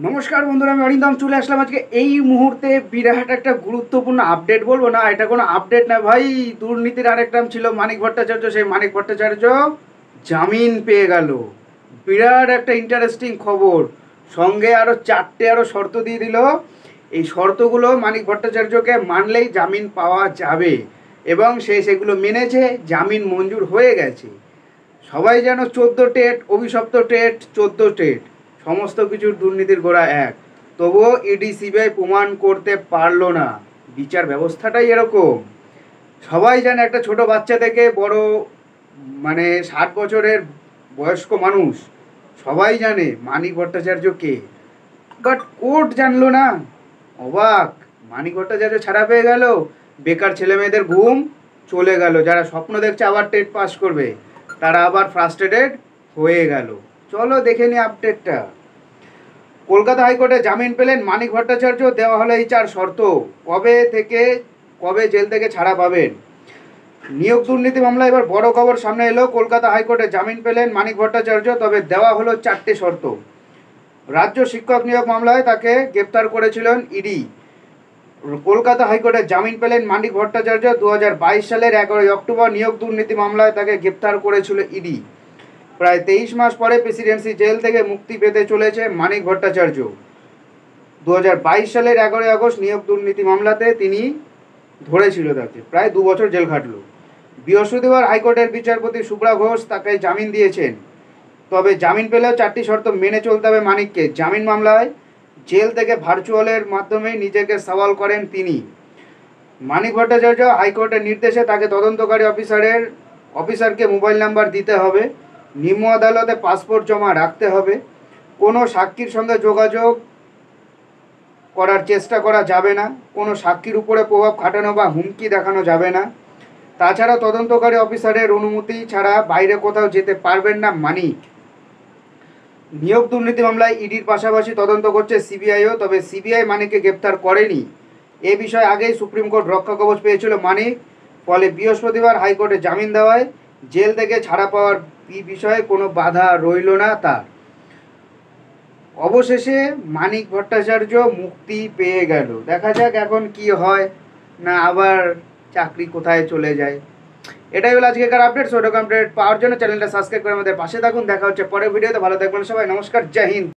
নমস্কার বন্ধুরা, আমি অরিন্দম চলে আসলাম আজকে এই মুহূর্তে বিরাট একটা গুরুত্বপূর্ণ আপডেট। বলবো না এটা কোনো আপডেট না ভাই, দুর্নীতির আরেক নাম ছিল মানিক ভট্টাচার্য। সেই মানিক ভট্টাচার্য জামিন পেয়ে গেল। বিরাট একটা ইন্টারেস্টিং খবর। সঙ্গে আরও চারটে শর্ত দিয়ে দিল। এই শর্তগুলো মানিক ভট্টাচার্যকে মানলেই জামিন পাওয়া যাবে, এবং সেগুলো মেনেছে, জামিন মঞ্জুর হয়ে গেছে। সবাই যেন 14 টেট, অভিশপ্ত টেট, 14 টেট, সমস্ত কিছুর দুর্নীতির গোড়া এক। তবুও ইডি সিবিআই প্রমাণ করতে পারলো না। বিচার ব্যবস্থাটাই এরকম। সবাই জানে একটা ছোট বাচ্চা থেকে বড়, মানে 60 বছরের বয়স্ক মানুষ সবাই জানে মানিক ভট্টাচার্য কে। বাট কোর্ট জানলো না। অবাক। মানিক ভট্টাচার্য ছাড়া পেয়ে গেল, বেকার ছেলেমেয়েদের ঘুম চলে গেল। যারা স্বপ্ন দেখছে আবার টেট পাস করবে, তারা আবার ফ্রাস্ট্রেটেড হয়ে গেল। চলো দেখে নি আপডেটটা। কলকাতা হাইকোর্টে জামিন পেলেন মানিক ভট্টাচার্য। দেওয়া হলো এই 4 শর্ত। কবে জেল থেকে ছাড়া পাবেন। নিয়োগ দুর্নীতি মামলা এবার বড় খবর সামনে এলো। কলকাতা হাইকোর্টে জামিন পেলেন মানিক ভট্টাচার্য, তবে দেওয়া হলো 4টে শর্ত। রাজ্য শিক্ষক নিয়োগ মামলায় তাকে গ্রেপ্তার করেছিলেন ইডি। কলকাতা হাইকোর্টে জামিন পেলেন মানিক ভট্টাচার্য। 2022 সালের 11 অক্টোবর নিয়োগ দুর্নীতি মামলায় তাকে গ্রেপ্তার করেছিল ইডি। প্রায় 23 মাস পরে প্রেসিডেন্সি জেল থেকে মুক্তি পেতে চলেছে মানিক ভট্টাচার্য। 2022 সালের 11 আগস্ট নিয়োগ দুর্নীতি মামলাতে তিনি ধরেছিল তাকে, প্রায় 2 বছর জেল খাটল। বৃহস্পতিবার হাইকোর্টের বিচারপতি শুভ্রা ঘোষ তাকে জামিন দিয়েছেন। তবে জামিন পেলেও 4টি শর্ত মেনে চলতে হবে মানিককে। জামিন মামলায় জেল থেকে ভার্চুয়ালের মাধ্যমে নিজেকে সওয়াল করেন তিনি। মানিক ভট্টাচার্য হাইকোর্টের নির্দেশে তাকে তদন্তকারী অফিসারকে মোবাইল নাম্বার দিতে হবে। নিম্ন আদালতে পাসপোর্ট জমা রাখতে হবে। কোনো সাক্ষীর সঙ্গে যোগাযোগ করার চেষ্টা করা যাবে না। কোনো সাক্ষীর উপরে প্রভাব খাটানো বা হুমকি দেখানো যাবে না। তাছাড়া তদন্তকারী অফিসারের অনুমতি ছাড়া বাইরে কোথাও যেতে পারবেন না মানিক। নিয়োগ দুর্নীতি মামলায় ইডির পাশাপাশি তদন্ত করছে সিবিআইও। তবে সিবিআই মানিককে গ্রেপ্তার করেনি। এ বিষয়ে আগেই সুপ্রিম কোর্ট রক্ষা কবচ পেয়েছিল মানিক। ফলে বৃহস্পতিবার হাইকোর্টে জামিন দেওয়ায় জেল থেকে ছাড়া পাওয়ার বিষয়ে কোনো বাধা রইল না তার। অবশেষে মানিক ভট্টাচার্য মুক্তি পেয়ে গেল। দেখা যাক এখন কি হয়, না আবার চাকরি কোথায় চলে যায়। এটাই হলো আজকেকার আপডেট। সো এরকম আপডেট পাওয়ার জন্য চ্যানেলটা সাবস্ক্রাইব করে আমাদের পাশে থাকুন। দেখা হচ্ছে পরের ভিডিওতে। ভালো থাকবেন সবাই। নমস্কার, জয় হিন্দ।